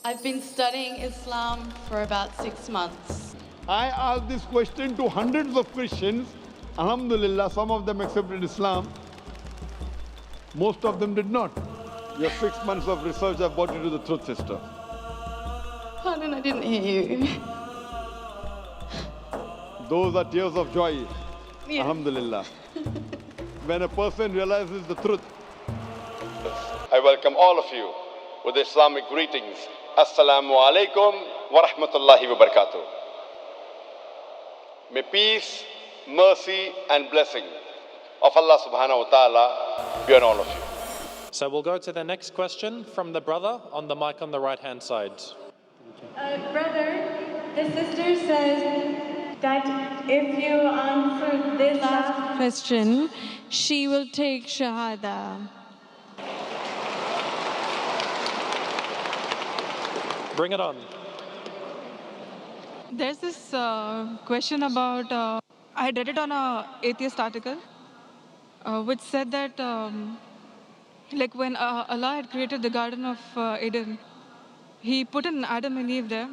I've been studying Islam for about 6 months. I asked this question to hundreds of Christians. Alhamdulillah, some of them accepted Islam. Most of them did not. Your 6 months of research have brought you to the truth, sister. Pardon, I didn't hear you. Those are tears of joy. Yes. Alhamdulillah. When a person realizes the truth. I welcome all of you with Islamic greetings. Assalamu alaikum wa rahmatullahi wa barakatuh. May peace, mercy and blessing of Allah subhanahu wa ta'ala be on all of you. So we'll go to the next question from the brother on the mic on the right-hand side. Brother, the sister says that if you answer this last question, she will take Shahada. Bring it on. There's this question about, I read it on an atheist article, which said that like when Allah had created the Garden of Eden, He put an Adam and Eve there,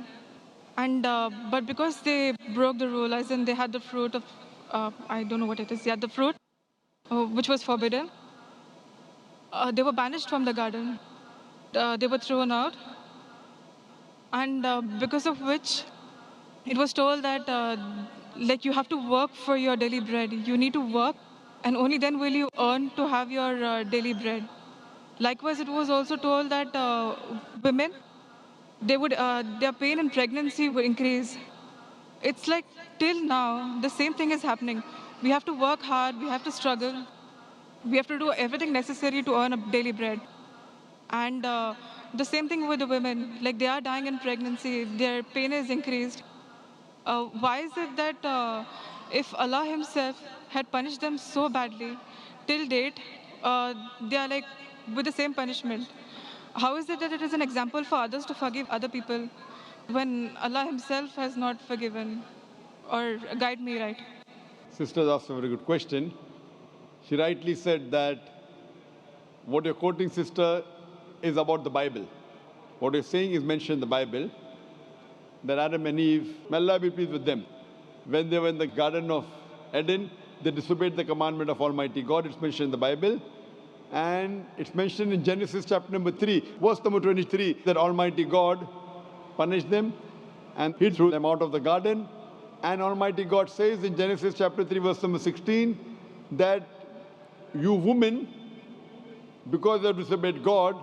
and but because they broke the rule, as in they had the fruit of, I don't know what it is, they had the fruit, which was forbidden. They were banished from the garden. They were thrown out, and because of which it was told that like you have to work for your daily bread. You need to work, and only then will you earn to have your daily bread. Likewise, it was also told that women, their pain in pregnancy would increase. It's like till now, the same thing is happening. We have to work hard, we have to struggle, we have to do everything necessary to earn a daily bread. And the same thing with the women, like they are dying in pregnancy, their pain is increased. Why is it that if Allah Himself had punished them so badly, till date, they are like with the same punishment? How is it that it is an example for others to forgive other people when Allah Himself has not forgiven? Or guide me right. Sister asked a very good question. She rightly said that what you're quoting, sister, is about the Bible. What you're saying is mentioned in the Bible, that Adam and Eve, may Allah be pleased with them, when they were in the Garden of Eden, they disobeyed the commandment of Almighty God. It's mentioned in the Bible. And it's mentioned in Genesis chapter number 3, verse number 23, that Almighty God punished them and He threw them out of the garden. And Almighty God says in Genesis chapter 3, verse number 16, that you women, because you have disobeyed God,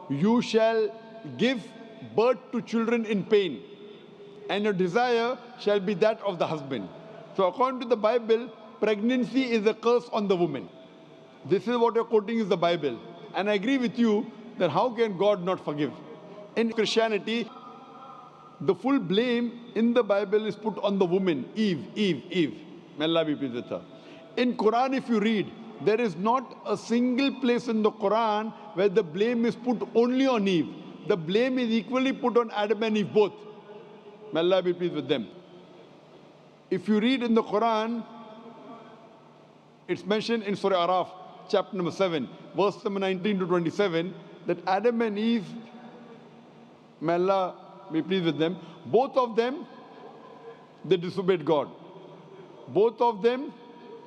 you shall give birth to children in pain, and your desire shall be that of the husband. So according to the Bible, pregnancy is a curse on the woman. This is what you're quoting is the Bible. And I agree with you that how can God not forgive? In Christianity, the full blame in the Bible is put on the woman, Eve. May Allah be pleased with her. In Quran, if you read, there is not a single place in the Quran where the blame is put only on Eve. The blame is equally put on Adam and Eve both. May Allah be pleased with them. If you read in the Quran, it's mentioned in Surah Araf, chapter number 7, verse number 19 to 27, that Adam and Eve, may Allah be pleased with them, both of them, they disobeyed God. Both of them,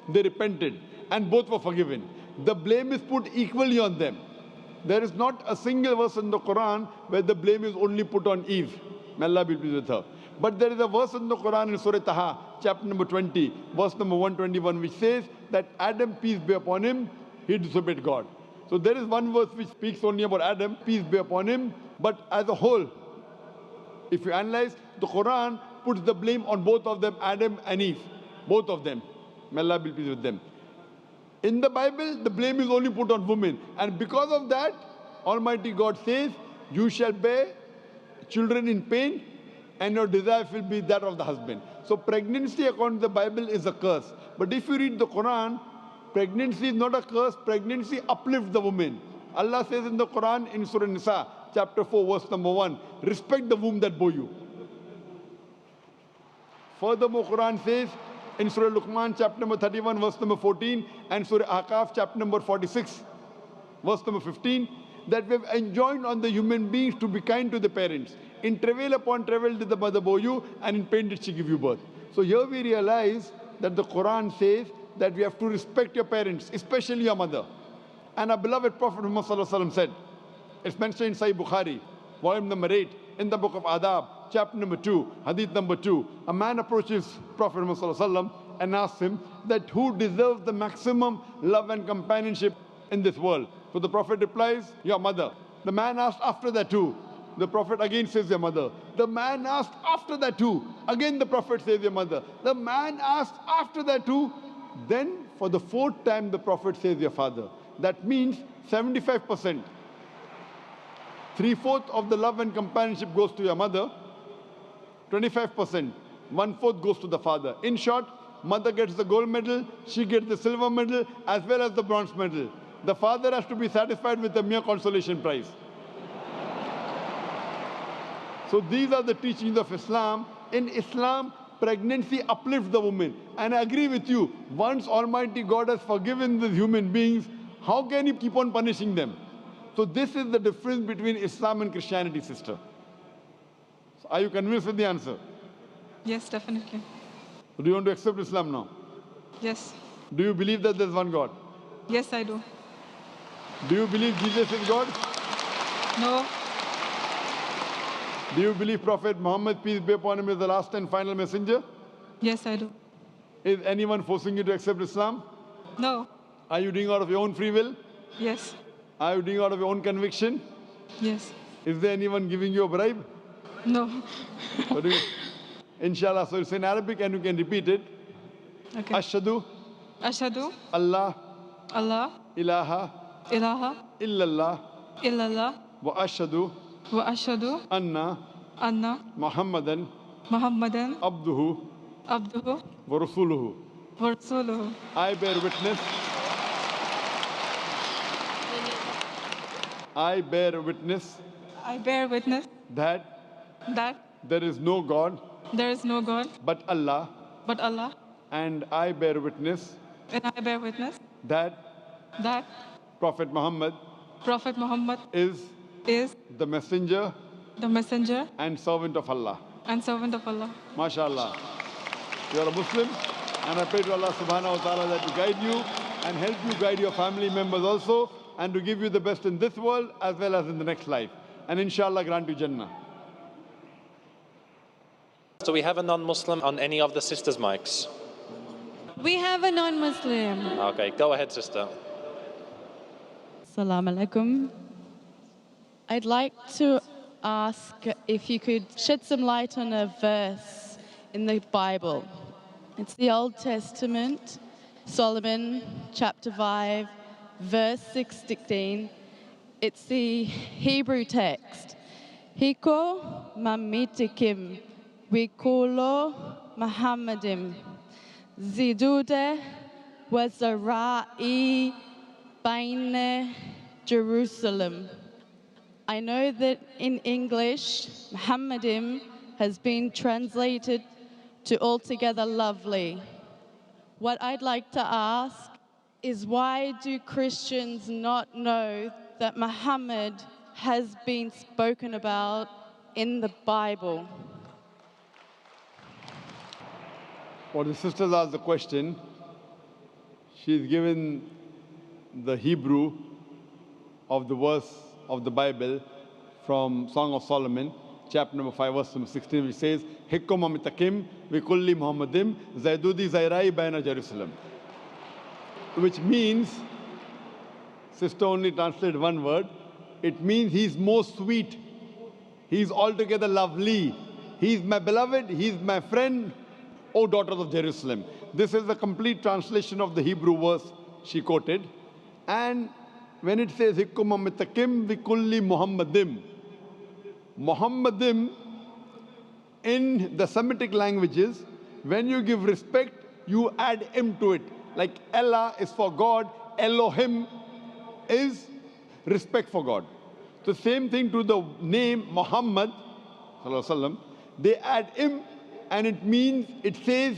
they repented, and both were forgiven. The blame is put equally on them. There is not a single verse in the Quran where the blame is only put on Eve. May Allah be pleased with her. But there is a verse in the Quran in Surah Taha, chapter number 20, verse number 121, which says that Adam, peace be upon him, he disobeyed God. So there is one verse which speaks only about Adam, peace be upon him. But as a whole, if you analyze, the Quran puts the blame on both of them, Adam and Eve. Both of them. May Allah be pleased with them. In the Bible, the blame is only put on women. And because of that, Almighty God says, you shall bear children in pain, and your desire will be that of the husband. So pregnancy, according to the Bible, is a curse. But if you read the Quran, pregnancy is not a curse. Pregnancy uplifts the woman. Allah says in the Quran, in Surah Nisa, chapter 4, verse number 1, respect the womb that bore you. Furthermore, Quran says in Surah Luqman, chapter number 31, verse number 14, and Surah Ahqaf, chapter number 46, verse number 15, that we have enjoined on the human beings to be kind to the parents. In travail upon travail did the mother bore you, and in pain did she give you birth. So here we realize that the Quran says that we have to respect your parents, especially your mother. And our beloved Prophet Muhammad Sallallahu Alaihi Wasallam said, it's mentioned in Sahih Bukhari, volume number 8, in the book of Adab, chapter number 2, hadith number 2. A man approaches Prophet Muhammad Sallallahu Alaihi Wasallam and asks him that who deserves the maximum love and companionship in this world. So the Prophet replies, your mother. The man asked after that too. The Prophet again says your mother. The man asked after that too. Again the Prophet says your mother. The man asked after that too. Then for the fourth time the Prophet says your father. That means 75%. 3/4 of the love and companionship goes to your mother. 25%. 1/4 goes to the father. In short, mother gets the gold medal, she gets the silver medal as well as the bronze medal. The father has to be satisfied with a mere consolation prize. So these are the teachings of Islam. In Islam, pregnancy uplifts the woman. And I agree with you, once Almighty God has forgiven the human beings, how can He keep on punishing them? So this is the difference between Islam and Christianity, sister. So are you convinced with the answer? Yes, definitely. Do you want to accept Islam now? Yes. Do you believe that there is one God? Yes, I do. Do you believe Jesus is God? No. Do you believe Prophet Muhammad, peace be upon him, is the last and final messenger? Yes, I do. Is anyone forcing you to accept Islam? No. Are you doing out of your own free will? Yes. Are you doing out of your own conviction? Yes. Is there anyone giving you a bribe? No. What do you, inshallah, so it's in Arabic and you can repeat it. Okay. Ashhadu Ashhadu Allah Allah ilaha ilaha illallah illallah wa ashhadu wa ashhadu anna anna Muhammadan Muhammadan abduhu abduhu wa rasuluhu. wa rasuluhu. I bear witness. I bear witness I bear witness that that there is no God there is no God but Allah, but Allah, and I bear witness and I bear witness that that Prophet Muhammad Prophet Muhammad is is the messenger the messenger and servant of Allah. and servant of Allah. MashaAllah. You are a Muslim, and I pray to Allah subhanahu wa ta'ala that to guide you and help you guide your family members also, and to give you the best in this world as well as in the next life. And inshallah grant you Jannah. So we have a non-Muslim on any of the sisters' mics. We have a non-Muslim. Okay, go ahead, sister. Assalamu alaikum. I'd like to ask if you could shed some light on a verse in the Bible. It's the Old Testament, Solomon chapter 5, verse 16. It's the Hebrew text. Hiko mamitikim wikulo Muhammadim zidude wazarai baine Jerusalem. I know that in English, Muhammadim has been translated to altogether lovely. What I'd like to ask is, why do Christians not know that Muhammad has been spoken about in the Bible? When the sisters asked the question, she's given the Hebrew of the verse of the Bible from Song of Solomon, chapter number 5, verse number 16, which says, Hikkum amitakim vikulli Muhammadim zaidudi zairai baina Jerusalem. Which means, sister only translated one word, it means he's most sweet, he's altogether lovely, he's my beloved, he's my friend, O daughters of Jerusalem. This is the complete translation of the Hebrew verse she quoted. And when it says, Hikkum amitakim vikulli Muhammadim, Muhammadim in the Semitic languages, when you give respect, you add im to it. Like Allah is for God, Elohim is respect for God. The same thing to the name Muhammad, they add im, and it means, it says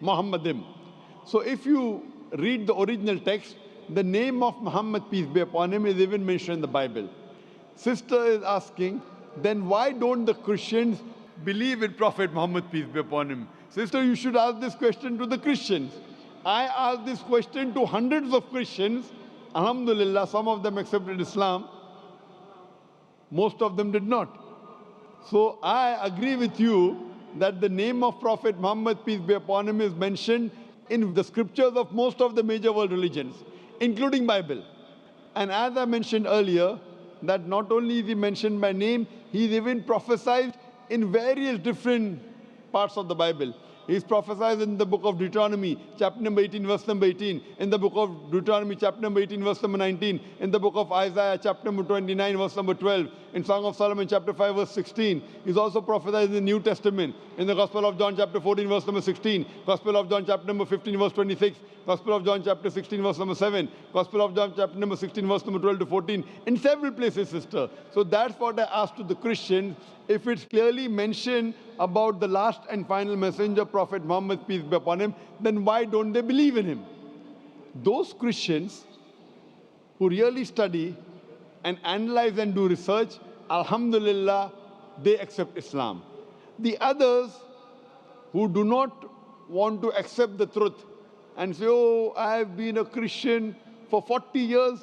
Muhammadim. So if you read the original text, the name of Muhammad, peace be upon him, is even mentioned in the Bible. Sister is asking, then why don't the Christians believe in Prophet Muhammad, peace be upon him? Sister, you should ask this question to the Christians. I asked this question to hundreds of Christians. Alhamdulillah, some of them accepted Islam. Most of them did not. So I agree with you that the name of Prophet Muhammad, peace be upon him, is mentioned in the scriptures of most of the major world religions, including Bible. And as I mentioned earlier, that not only is he mentioned by name, he is even prophesied in various different parts of the Bible. He is prophesied in the book of Deuteronomy, chapter number 18, verse number 18. In the book of Deuteronomy, chapter number 18, verse number 19. In the book of Isaiah, chapter number 29, verse number 12. In Song of Solomon, chapter 5, verse 16. He is also prophesied in the New Testament. In the Gospel of John, chapter 14, verse number 16. Gospel of John, chapter number 15, verse 26. Gospel of John, chapter 16, verse number 7. Gospel of John, chapter number 16, verse number 12 to 14. In several places, sister. So that's what I asked to the Christians. If it's clearly mentioned about the last and final messenger, Prophet Muhammad, peace be upon him, then why don't they believe in him? Those Christians who really study and analyze and do research, alhamdulillah, they accept Islam. The others who do not want to accept the truth and say, oh, I have been a Christian for 40 years,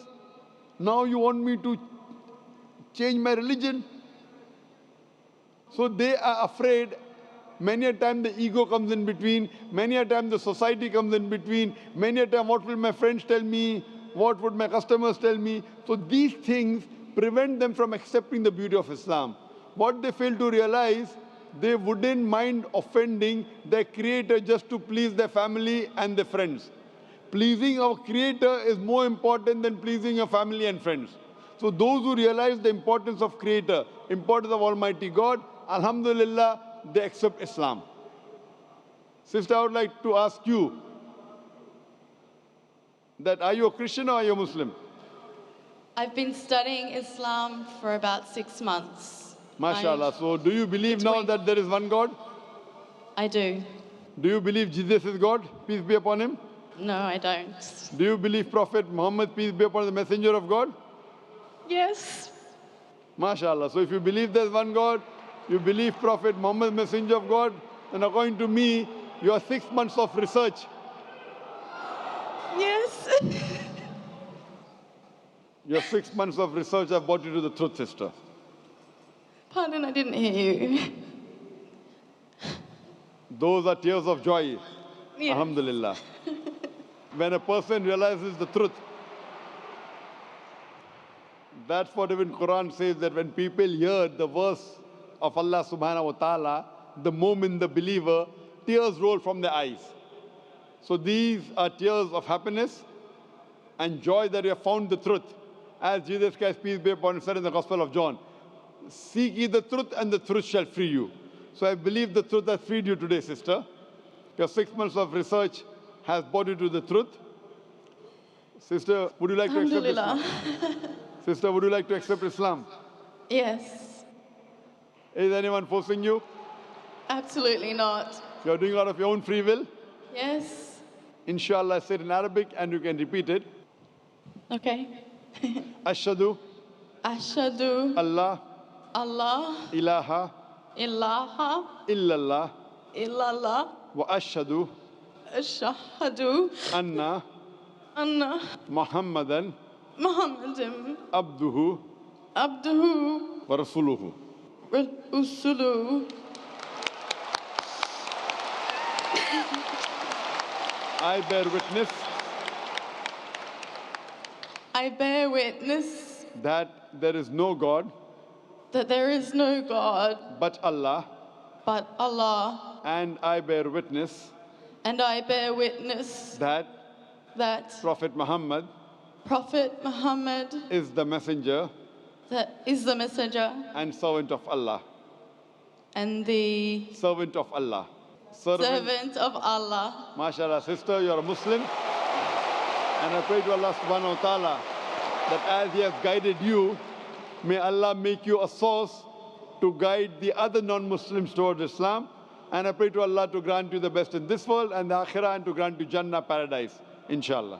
now you want me to change my religion? So they are afraid. Many a time the ego comes in between. Many a time the society comes in between. Many a time, what will my friends tell me? What would my customers tell me? So these things prevent them from accepting the beauty of Islam. What they fail to realize, they wouldn't mind offending their Creator just to please their family and their friends. Pleasing our Creator is more important than pleasing your family and friends. So those who realize the importance of Creator, importance of Almighty God, alhamdulillah, they accept Islam. Sister, I would like to ask you that are you a Christian or are you a Muslim? I've been studying Islam for about 6 months. MashaAllah. So do you believe now that there is one God? I do. Do you believe Jesus is God? Peace be upon him. No, I don't. Do you believe Prophet Muhammad, peace be upon him, the messenger of God? Yes. MashaAllah. So if you believe there's one God, you believe Prophet Muhammad, messenger of God, then according to me, your 6 months of research. Yes. Your 6 months of research have brought you to the truth, sister. Pardon, I didn't hear you. Those are tears of joy. Yeah. Alhamdulillah. When a person realizes the truth, that's what even Quran says, that when people hear the verse of Allah subhanahu wa ta'ala, the moment the believer, tears roll from their eyes. So these are tears of happiness and joy that you have found the truth. As Jesus Christ, peace be upon him, said in the Gospel of John, seek ye the truth and the truth shall free you. So I believe the truth has freed you today, sister. Your 6 months of research has brought you to the truth. Sister, would you like to accept Islam? Sister, would you like to accept Islam? Yes. Is anyone forcing you? Absolutely not. You're doing it out of your own free will? Yes. Inshallah, I said in Arabic and you can repeat it. Okay. Ashhadu Ashhadu Allah Allah ilaha ilaha illallah illallah wa ashhadu ashhadu anna anna Muhammadan Muhammadan abduhu abduhu wa rasuluhu. Rusulu. I bear witness I bear witness that there is no God that there is no God but Allah, but Allah, and I bear witness and I bear witness that that Prophet Muhammad Prophet Muhammad is the messenger that is the messenger and servant of Allah. and the Servant of Allah. servant of Allah. MashaAllah, sister, you're a Muslim. And I pray to Allah subhanahu wa ta'ala that as He has guided you, may Allah make you a source to guide the other non-Muslims towards Islam. And I pray to Allah to grant you the best in this world and the akhirah, and to grant you Jannah, paradise, inshallah.